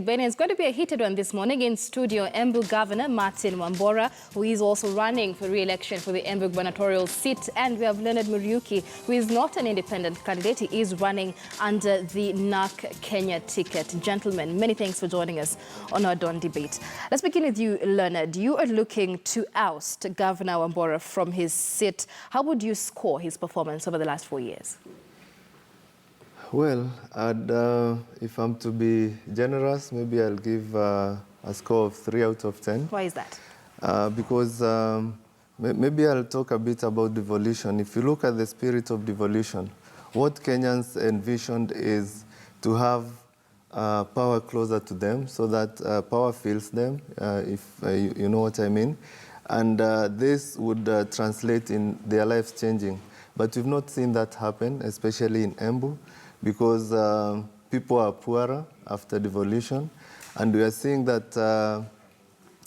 debate. It's going to be a heated one this morning. In studio, Embu Governor Martin Wambora, who is also running for re-election for the Embu gubernatorial seat. And we have Leonard Muriuki, who is not an independent candidate. He is running under the NARC Kenya ticket. Gentlemen, many thanks for joining us on our Dawn debate. Let's begin with you, Leonard. You are looking to oust Governor Wambora from his seat. How would you score his performance over the last 4 years? Well, if I'm to be generous, maybe I'll give a score of 3 out of 10. Why is that? Because maybe I'll talk a bit about devolution. If you look at the spirit of devolution, what Kenyans envisioned is to have power closer to them so that power fills them, if you know what I mean. And this would translate in their lives changing. But we've not seen that happen, especially in Embu, because people are poorer after devolution. And we are seeing that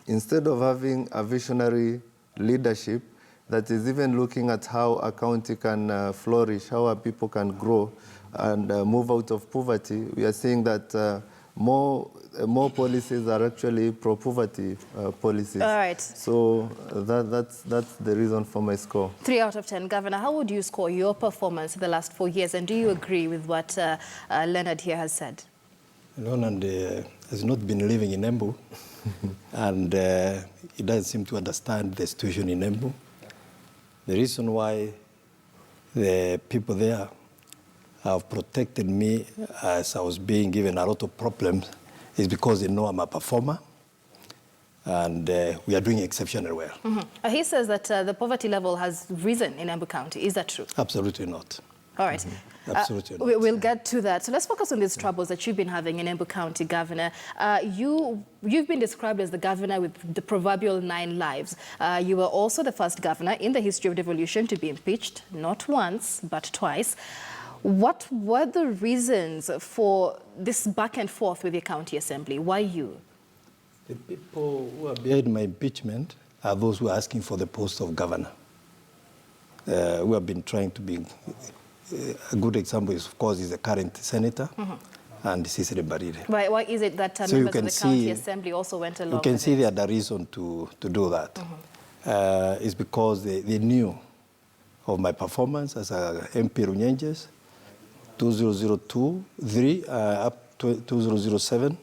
instead of having a visionary leadership that is even looking at how a county can flourish, how our people can grow and move out of poverty, we are seeing that more policies are actually pro-poverty policies. All right. So that's the reason for my score. 3 out of 10. Governor, how would you score your performance in the last 4 years? And do you agree with what Leonard here has said? Leonard has not been living in Embu, and he doesn't seem to understand the situation in Embu. The reason why the people there have protected me as I was being given a lot of problems is because they know I'm a performer, and we are doing exceptionally well. Mm-hmm. He says that the poverty level has risen in Embu County. Is that true? Absolutely not. All right. Mm-hmm. Absolutely not. We'll get to that. So let's focus on these troubles that you've been having in Embu County, Governor. You've been described as the governor with the proverbial 9 lives. You were also the first governor in the history of devolution to be impeached, not once, but twice. What were the reasons for this back and forth with the county assembly? Why you? The people who are behind my impeachment are those who are asking for the post of governor. We have been trying to be... a good example is, of course, is the current senator, and Cicely Barire. Why is it that members of the county assembly also went along? You can see they had a reason to do that. It's because they knew of my performance as a MP Runyenjes, 2002-3 up to 2007,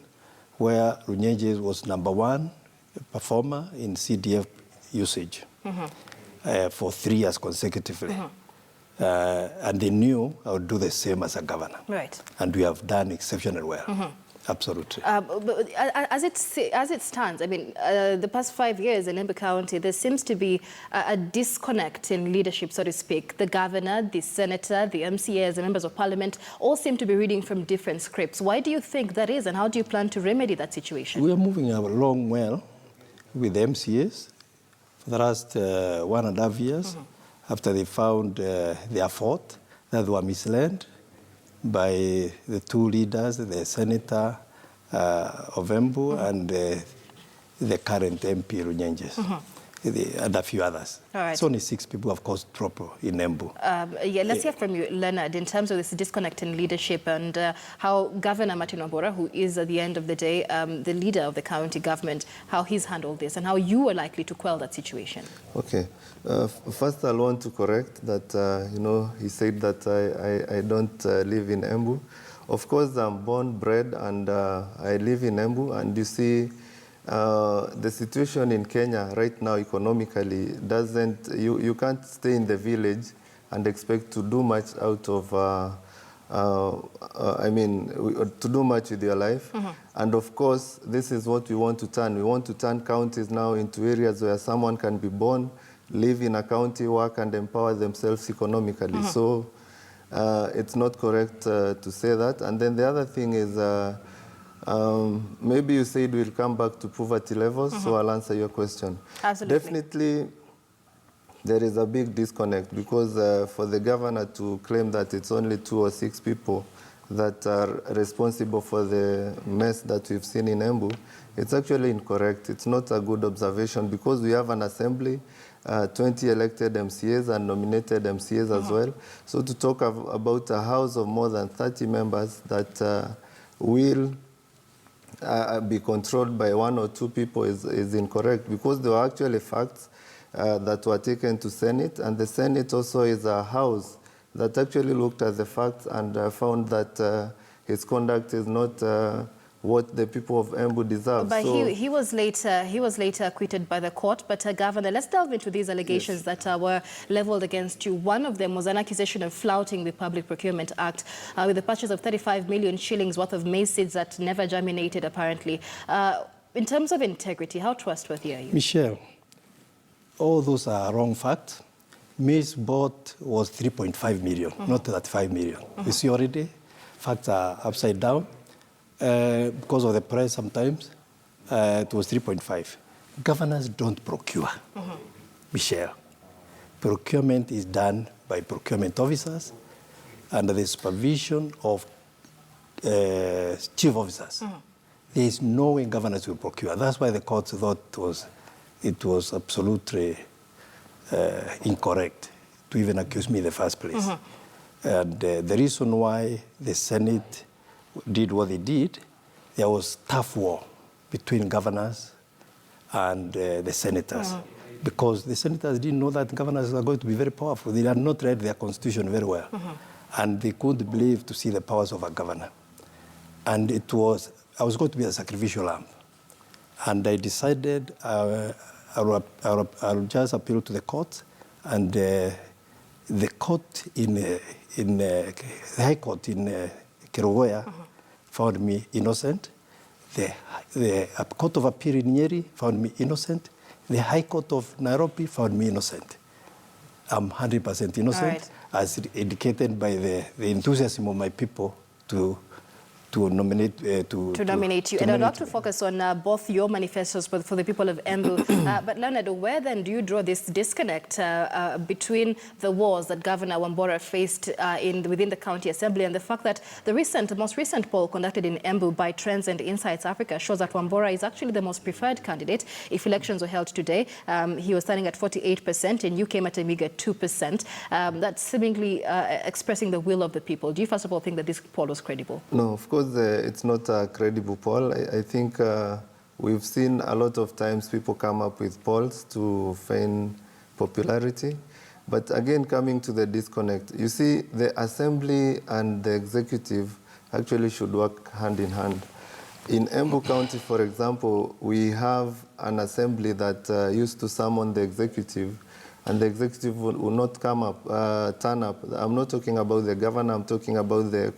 where Runyenjes was #1 performer in CDF usage for 3 years consecutively. And they knew I would do the same as a governor. Right. And we have done exceptionally well. Absolutely. But as it stands, I mean, the past 5 years in Embu County, there seems to be a disconnect in leadership, so to speak. The governor, the senator, the MCAs, the members of parliament all seem to be reading from different scripts. Why do you think that is, and how do you plan to remedy that situation? We are moving along well with the MCAs for the last 1.5 years, after they found their fault, that they were misled by the 2 leaders, the senator of Embu and the current MP Runyenjes, and a few others. All right. It's only 6 people who have caused trouble in Embu. Let's hear from you, Leonard, in terms of this disconnect in leadership and how Governor Martin Wambora, who is at the end of the day the leader of the county government, how he's handled this and how you are likely to quell that situation. Okay. First, I want to correct that, he said that I don't live in Embu. Of course, I'm born, bred, and I live in Embu. And you see, the situation in Kenya right now economically doesn't, you can't stay in the village and expect to do much out of, to do much with your life. And of course, this is what we want to turn. We want to turn counties now into areas where someone can be born, live in a county, work and empower themselves economically. So it's not correct to say that. And then the other thing is, maybe you said we'll come back to poverty levels, so I'll answer your question. Absolutely. Definitely, there is a big disconnect because for the governor to claim that it's only 2 or 6 people that are responsible for the mess that we've seen in Embu, it's actually incorrect. It's not a good observation because we have an assembly, 20 elected MCAs and nominated MCAs as well. So to talk about a house of more than 30 members that will be controlled by one or two people is incorrect, because there were actually facts that were taken to Senate, and the Senate also is a house that actually looked at the facts and found that his conduct is not what the people of Embu deserve. But so, he was later acquitted by the court. But Governor, let's delve into these allegations that were leveled against you. One of them was an accusation of flouting the Public Procurement Act with the purchase of 35 million shillings worth of maize seeds that never germinated, apparently. In terms of integrity, how trustworthy are you? Michelle, all those are wrong facts. Maize bought was 3.5 million, not 35 million. You see already, facts are upside down. Because of the price sometimes, it was 3.5. Governors don't procure, Michelle. Procurement is done by procurement officers under the supervision of chief officers. There is no way governors will procure. That's why the court thought it was absolutely incorrect to even accuse me in the first place. And the reason why the Senate did what they did, there was tough war between governors and the senators, because the senators didn't know that governors are going to be very powerful. They had not read their constitution very well, and they couldn't believe to see the powers of a governor. And I was going to be a sacrificial lamb, and I decided I'll just appeal to the court, and the court the High Court in Kerugoya found me innocent. The Court of Appeal in Nyeri found me innocent. The High Court of Nairobi found me innocent. I'm 100% innocent, as indicated by the enthusiasm of my people to nominate you. And I'd like to focus on both your manifestos for the people of Embu. But Leonard, where then do you draw this disconnect between the wars that Governor Wambora faced within the county assembly and the fact that the most recent poll conducted in Embu by Trends and Insights Africa shows that Wambora is actually the most preferred candidate if elections were held today? He was standing at 48% and you came at a meager 2%. That's seemingly expressing the will of the people. Do you first of all think that this poll was credible? No, of course. It's not a credible poll. I think we've seen a lot of times people come up with polls to feign popularity. But again, coming to the disconnect, you see, the assembly and the executive actually should work hand in hand. In Embu County, for example, we have an assembly that used to summon the executive, and the executive will not turn up. I'm not talking about the governor, I'm talking about the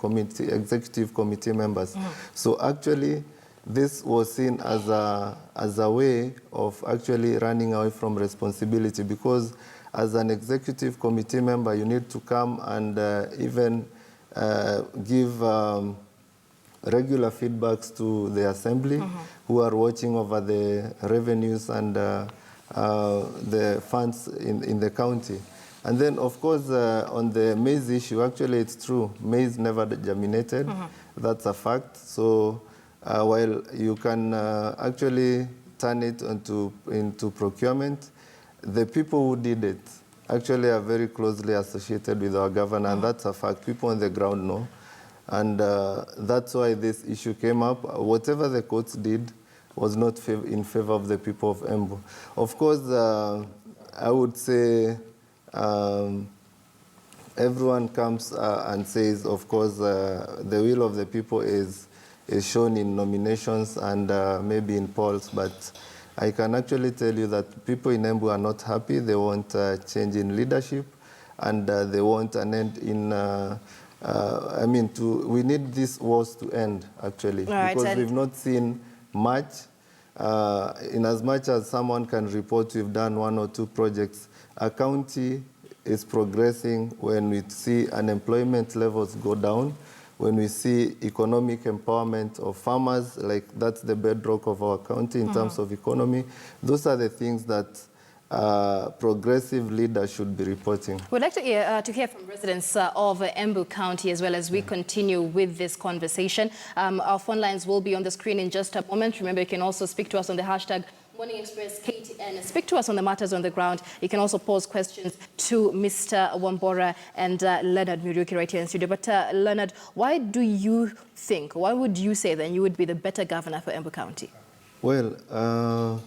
executive committee members. So actually, this was seen as a way of actually running away from responsibility, because as an executive committee member, you need to come and even give regular feedbacks to the assembly who are watching over the revenues and the funds in the county. And then, of course, on the maize issue, actually it's true. Maize never germinated. That's a fact. So while you can actually turn it into procurement, the people who did it actually are very closely associated with our governor, and that's a fact. People on the ground know. And that's why this issue came up. Whatever the courts did was not in favor of the people of Embu. Of course, I would say everyone comes and says, of course, the will of the people is shown in nominations and maybe in polls, but I can actually tell you that people in Embu are not happy. They want a change in leadership, and they want an end in we need these wars to end, actually, because we've not seen much. In as much as someone can report we've done 1 or 2 projects, a county is progressing when we see unemployment levels go down, when we see economic empowerment of farmers, like that's the bedrock of our county in terms of economy. Those are the things that progressive leaders should be reporting. We'd like to hear from residents of Embu County as well as we continue with this conversation. Our phone lines will be on the screen in just a moment. Remember, you can also speak to us on the hashtag Morning Express, KTN. Speak to us on the matters on the ground. You can also pose questions to Mr. Wambora and Leonard Muriuki right here in studio. But Leonard, why do you think, why would you say then you would be the better governor for Embu County? Well,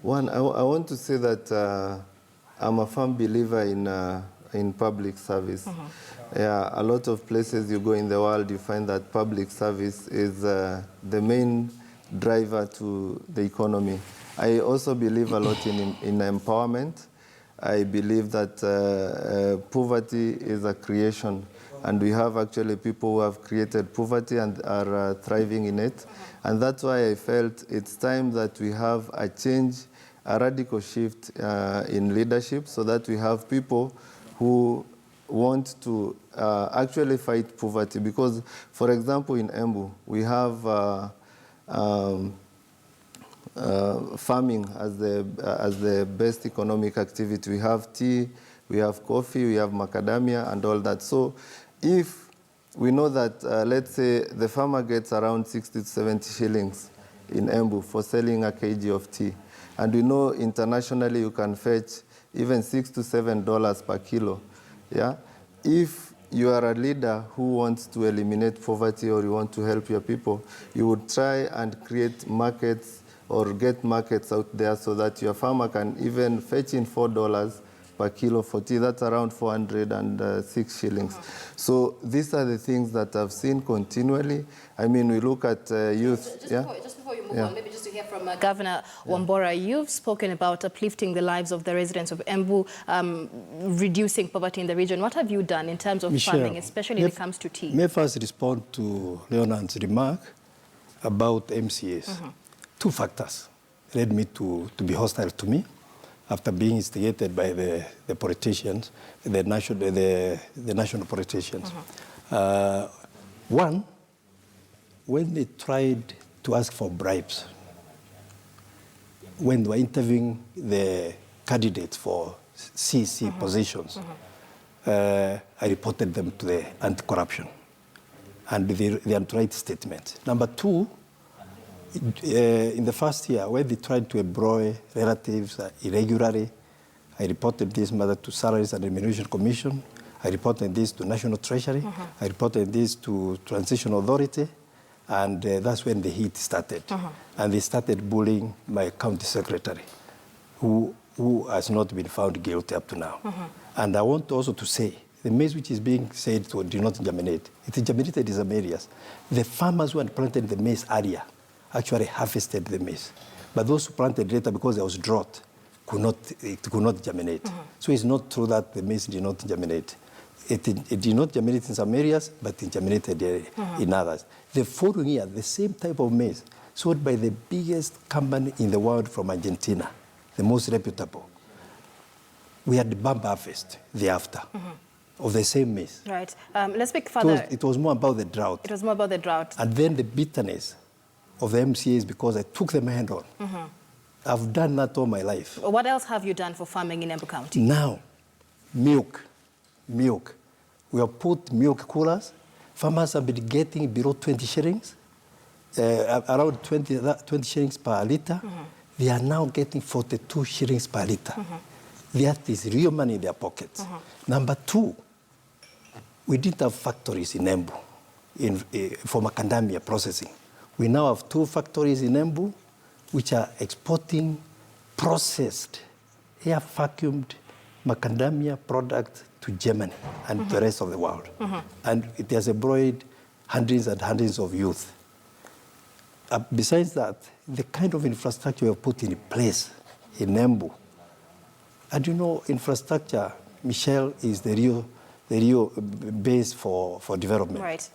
one, I want to say that I'm a firm believer in public service. Yeah, a lot of places you go in the world, you find that public service is the main driver to the economy. I also believe a lot in empowerment. I believe that poverty is a creation, and we have actually people who have created poverty and are thriving in it. And that's why I felt it's time that we have a change, a radical shift in leadership, so that we have people who want to actually fight poverty. Because, for example, in Embu, we have farming as the best economic activity. We have tea, we have coffee, we have macadamia and all that. So if we know that, let's say, the farmer gets around 60 to 70 shillings in Embu for selling a kg of tea, and we know internationally you can fetch even $6 to $7 per kilo, yeah? If you are a leader who wants to eliminate poverty or you want to help your people, you would try and create markets or get markets out there so that your farmer can even fetch in $4 per kilo for tea. That's around 406 shillings. So these are the things that I've seen continually. I mean, we look at youth. Just before you move on, maybe just to hear from Governor Wambora, you've spoken about uplifting the lives of the residents of Embu, reducing poverty in the region. What have you done in terms of farming, especially when it comes to tea? May I first respond to Leonard's remark about MCAs. Two factors led me to be hostile to me after being instigated by the politicians, the national politicians. One, when they tried to ask for bribes, when they were interviewing the candidates for CC positions, I reported them to the anti-corruption and the anti-right statement. Number two, in the first year, when they tried to employ relatives irregularly, I reported this matter to Salaries and Remuneration Commission. I reported this to National Treasury. I reported this to Transition Authority. And that's when the heat started. And they started bullying my county secretary, who has not been found guilty up to now. And I want also to say, the maize which is being said to do not germinate, it germinated in some areas. The farmers who had planted the maize area actually harvested the maize. But those who planted later, because there was drought, it could not germinate. So it's not true that the maize did not germinate. It did not germinate in some areas, but it germinated in others. The following year, the same type of maize sold by the biggest company in the world from Argentina, the most reputable. We had the bumper harvest thereafter of the same maize. Right. Let's speak further. It was more about the drought. It was more about the drought. And then the bitterness of the MCAs because I took them hand on. I've done that all my life. What else have you done for farming in Embu County? Now, milk. We have put milk coolers. Farmers have been getting below 20 shillings, around 20 shillings per litre. They are now getting 42 shillings per litre. That is real money in their pockets. Number two, we didn't have factories in Embu for macadamia processing. We now have 2 factories in Embu which are exporting processed, air vacuumed macadamia product to Germany and the rest of the world. And it has employed hundreds and hundreds of youth. Besides that, the kind of infrastructure we have put in place in Embu, and you know, infrastructure, Michelle, is the real base for development. Right.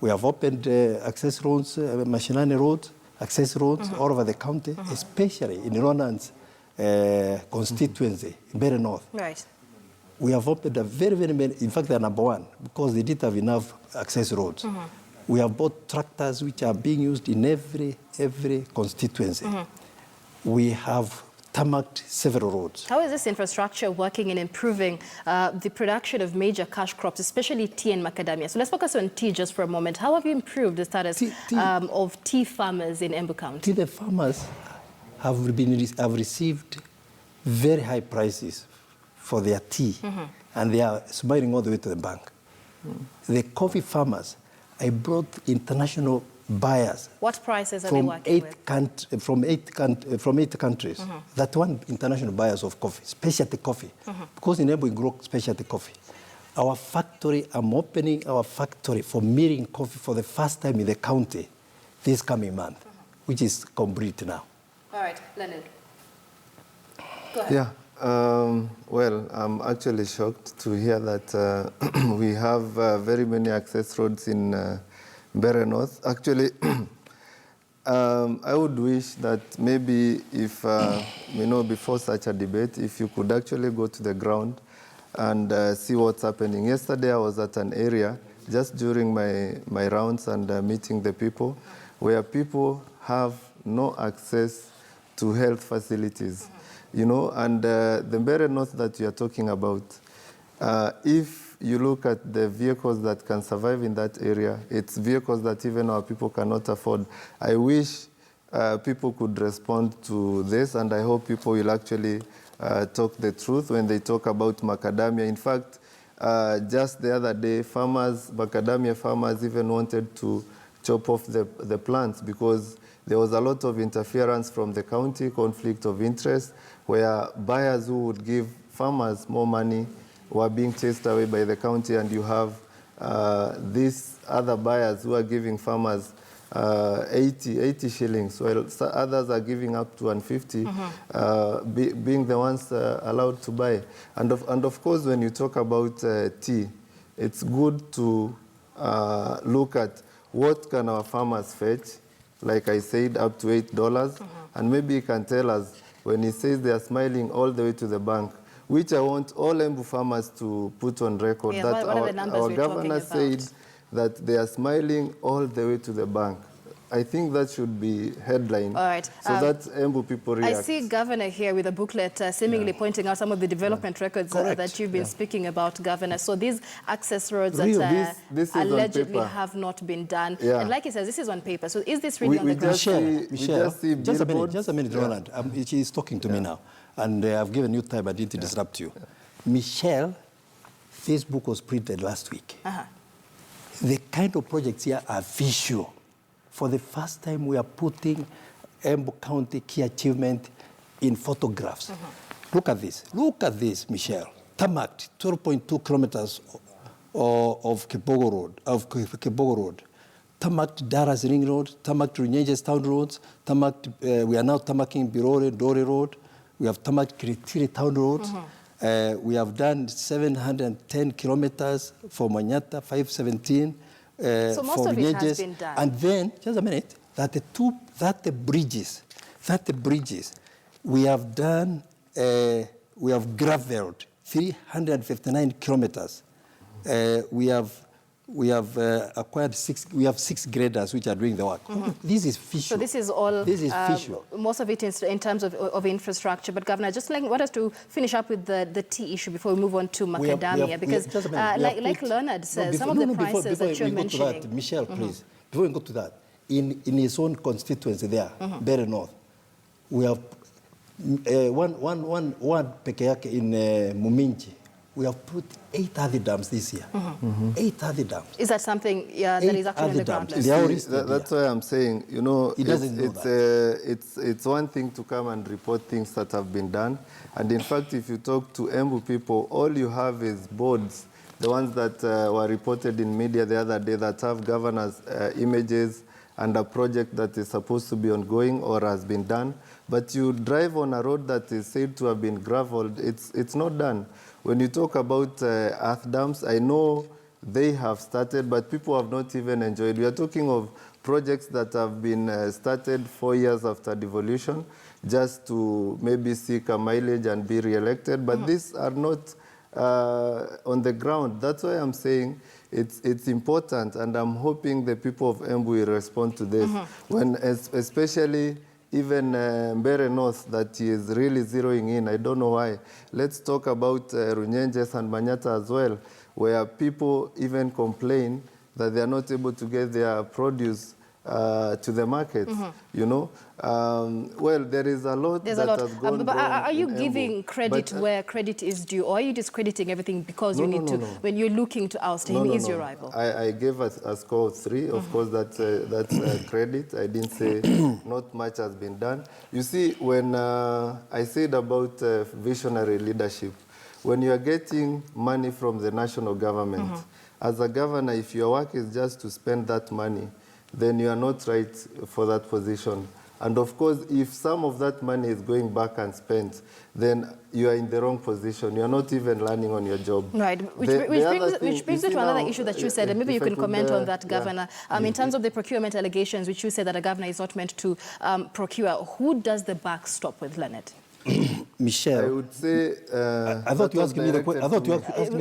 We have opened access roads, Mashinani roads, access roads all over the county, especially in Ronan's constituency, very north. Right. We have opened a very many, in fact, they're number one, because they didn't have enough access roads. We have bought tractors which are being used in every constituency. We have tarmacked several roads. How is this infrastructure working in improving the production of major cash crops, especially tea and macadamia? So let's focus on tea just for a moment. How have you improved the status of tea farmers in Embu County? The farmers have received very high prices for their tea, and they are smiling all the way to the bank. The coffee farmers, I brought international buyers. What prices are they working with? From eight countries. That one international buyers of coffee, specialty coffee. Because in Embu we grow specialty coffee. Our factory, I'm opening our factory for milling coffee for the first time in the county this coming month, which is complete now. All right, Leonard. Go ahead. Yeah. Well, I'm actually shocked to hear that we have very many access roads in Mbeere North. Actually, I would wish that maybe if, before such a debate, if you could actually go to the ground and see what's happening. Yesterday, I was at an area just during my rounds and meeting the people, where people have no access to health facilities. And the Mbeere North that you are talking about, if you look at the vehicles that can survive in that area, it's vehicles that even our people cannot afford. I wish people could respond to this, and I hope people will actually talk the truth when they talk about macadamia. In fact, just the other day, macadamia farmers even wanted to chop off the plants because there was a lot of interference from the county, conflict of interest, where buyers who would give farmers more money were being chased away by the county, and you have these other buyers who are giving farmers 80 shillings, while others are giving up to 150, being the ones allowed to buy. And of course, when you talk about tea, it's good to look at what can our farmers fetch, like I said, up to $8, and maybe he can tell us when he says they are smiling all the way to the bank, which I want all Embu farmers to put on record, that what are the numbers our we're governor talking about? said that they are smiling all the way to the bank. I think that should be headline. All right. So that Embu people react. I see Governor here with a booklet seemingly pointing out some of the development records that you've been speaking about, Governor. So these access roads that this allegedly have not been done. And like he says, this is on paper. So is this really on the ground? Michelle, just a minute, Roland. She's talking to me now. And I've given you time, I didn't disrupt you. Michelle, Facebook was printed last week. The kind of projects here are visual. For the first time, we are putting Embu County key achievement in photographs. Look at this. Look at this, Michelle. Tarmacked 12.2 kilometers of Kebogo Road. Tarmacked Daras Ring Road. Tarmacked Runyenjes Town Roads. We are now tarmacking Birore, Dore Road. We have tarmacked Kiritiri Town Road. We have done 710 kilometers for Manyata, 517. So most of it has been done. And then, just a minute, the bridges, we have done, we have gravelled 359 kilometers. We have acquired six graders which are doing the work. This is visual. So this is all. This is visual. Most of it is in terms of infrastructure. But Governor, just want us to finish up with the tea issue before we move on to macadamia, because like Leonard says, some of the prices that you're mentioning. Michelle, please, before we go to that, in his own constituency there, Mbeere North, we have one peke yake in Muminji. We have put 8 other dams this year. 8 other dams. Is that something that is actually on the ground? That's why I'm saying, it's one thing to come and report things that have been done. And in fact, if you talk to Embu people, all you have is boards, the ones that were reported in media the other day that have governors' images and a project that is supposed to be ongoing or has been done. But you drive on a road that is said to have been gravelled, it's not done. When you talk about earth dams, I know they have started, but people have not even enjoyed. We are talking of projects that have been started 4 years after devolution, just to maybe seek a mileage and be re-elected, but these are not on the ground. That's why I'm saying it's important, and I'm hoping the people of Embu will respond to this, when especially even Mbeere North, that he is really zeroing in. I don't know why. Let's talk about Runyenjes and Manyata as well, where people even complain that they are not able to get their produce to the markets, you know. Well, there is a lot There's that a lot. has gone But wrong are you in giving Embu. credit where credit is due, or are you discrediting everything because you need to, when you're looking to oust him, he's your rival? I gave a score of 3. Of course, that's credit. I didn't say not much has been done. You see, when I said about visionary leadership, when you are getting money from the national government, as a governor, if your work is just to spend that money, then you are not right for that position. And of course, if some of that money is going back and spent, then you are in the wrong position. You are not even learning on your job. Right, which brings me to another issue that you said, and maybe you can comment on that, Governor. In terms of the procurement allegations, which you said that a governor is not meant to procure, who does the buck stop with, Leonard? Michelle, I would say... I thought you asked me the question.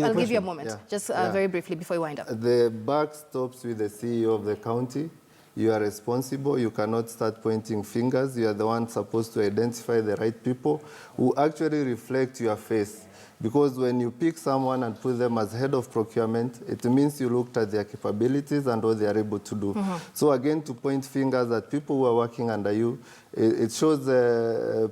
I'll give you a moment, just very briefly before you wind up. The buck stops with the CEO of the county. You are responsible. You cannot start pointing fingers. You are the one supposed to identify the right people who actually reflect your face. Because when you pick someone and put them as head of procurement, it means you looked at their capabilities and what they are able to do. So again, to point fingers at people who are working under you, it shows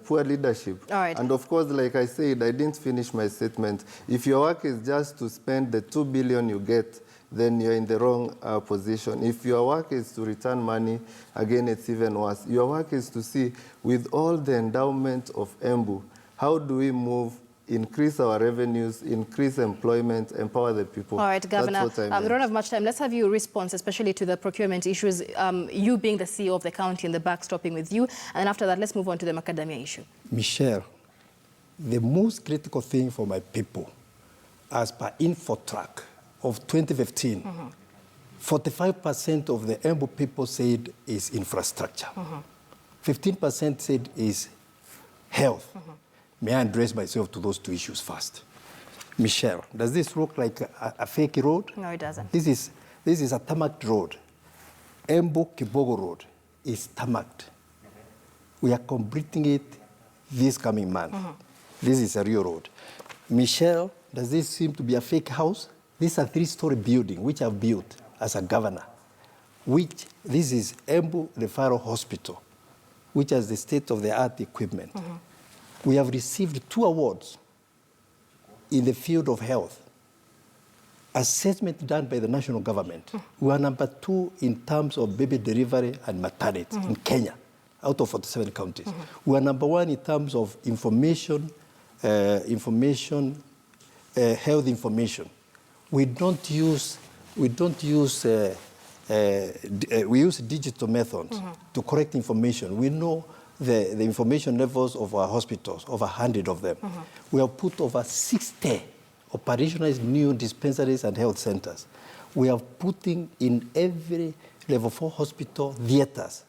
poor leadership. All right. And of course, like I said, I didn't finish my statement. If your work is just to spend the 2 billion you get, then you're in the wrong position. If your work is to return money, again, it's even worse. Your work is to see, with all the endowment of Embu, how do we move, increase our revenues, increase employment, empower the people. All right, Governor, That's what I mean. we don't have much time. Let's have you respond, especially to the procurement issues, you being the CEO of the county and the backstopping with you. And after that, let's move on to the macadamia issue. Michelle, the most critical thing for my people, as per InfoTrack of 2015, 45% of the Embu people said is infrastructure. 15% said is health. May I address myself to those 2 issues first? Michelle, does this look like a fake road? No, it doesn't. This is a tarmacked road. Embu-Kibogo Road is tarmacked. We are completing it this coming month. This is a real road. Michelle, does this seem to be a fake house? This is a 3-story building which I've built as a governor. This is Embu Referral Hospital, which has the state-of-the-art equipment. We have received 2 awards in the field of health. Assessment done by the national government. We are number 2 in terms of baby delivery and maternity in Kenya, out of 47 counties. We are number 1 in terms of information, health information. We use digital methods to correct information. We know the information levels of our hospitals, over 100 of them. We have put over 60 operationalized new dispensaries and health centers. We are putting in every level 4 hospital theaters,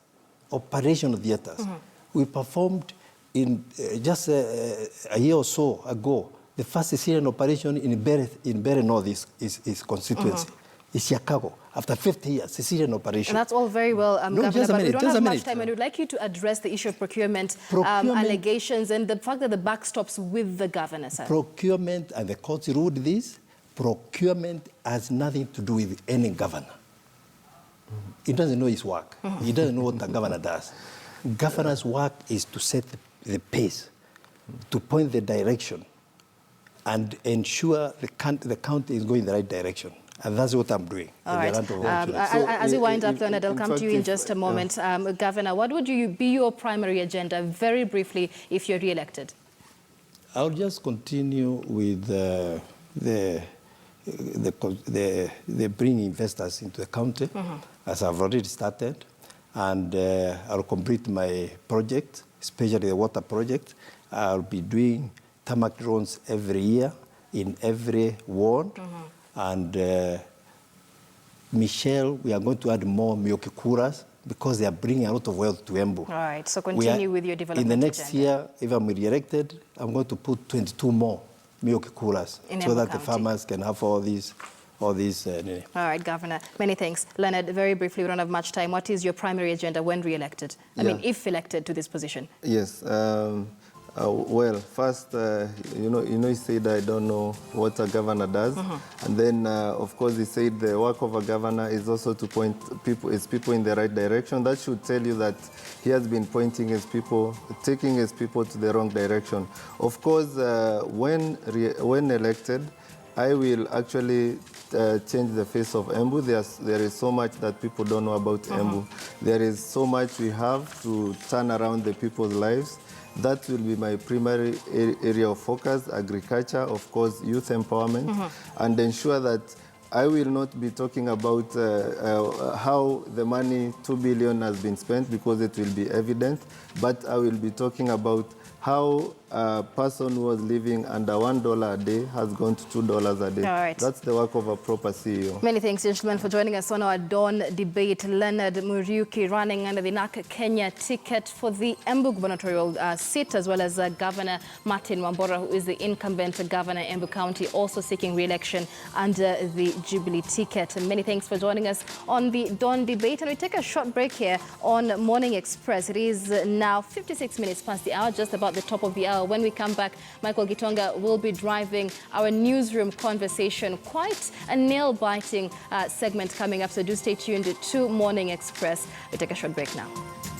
operational theaters. We performed in just a year or so ago, the first cesarean operation in Berry North is constituency. It's Chicago. After 50 years, cesarean operation. And that's all very well, No, Governor, but we don't have much time, and minute. we'd like you to address the issue of procurement allegations and the fact that the buck stops with the governor, sir. Procurement, and the courts ruled this, procurement has nothing to do with any governor. He doesn't know his work. He doesn't know what the governor does. Governor's work is to set the pace, to point the direction, and ensure the county is going in the right direction. And that's what I'm doing. All right. As you wind up, Leonard, I'll come to you in just a moment. Governor, what would be your primary agenda, very briefly, if you're re-elected? I'll just continue with the bringing investors into the county, as I've already started. And I'll complete my project, especially the water project. I'll be doing tarmac drones every year in every ward. And Michelle, we are going to add more Mioki Kuras because they are bringing a lot of wealth to Embu. All right, so continue with your development in the next agenda. year, if I'm re-elected, I'm going to put 22 more Mioki Kuras so that the farmers can have all these. All right, Governor, many thanks. Leonard, very briefly, we don't have much time. What is your primary agenda when re-elected? I mean, if elected to this position? Yes. Well, first, he said, I don't know what a governor does. And then, of course, he said the work of a governor is also to point people in the right direction. That should tell you that he has been pointing his people, taking his people to the wrong direction. Of course, when elected, I will actually change the face of Embu. There is so much that people don't know about Embu. There is so much we have to turn around the people's lives. That will be my primary area of focus: agriculture, of course, youth empowerment, and ensure that I will not be talking about how the money, 2 billion, has been spent, because it will be evident, but I will be talking about how a person who was living under $1 a day has gone to $2 a day. All right. That's the work of a proper CEO. Many thanks, gentlemen, for joining us on our dawn debate. Leonard Muriuki running under the NARC Kenya ticket for the Embu gubernatorial seat, as well as Governor Martin Wambora, who is the incumbent governor in Embu County, also seeking re-election under the Jubilee ticket. And many thanks for joining us on the dawn debate. And we take a short break here on Morning Express. It is now 56 minutes past the hour, just about the top of the hour. When we come back, Michael Gitonga will be driving our newsroom conversation. Quite a nail-biting segment coming up, so do stay tuned to Morning Express. We take a short break now.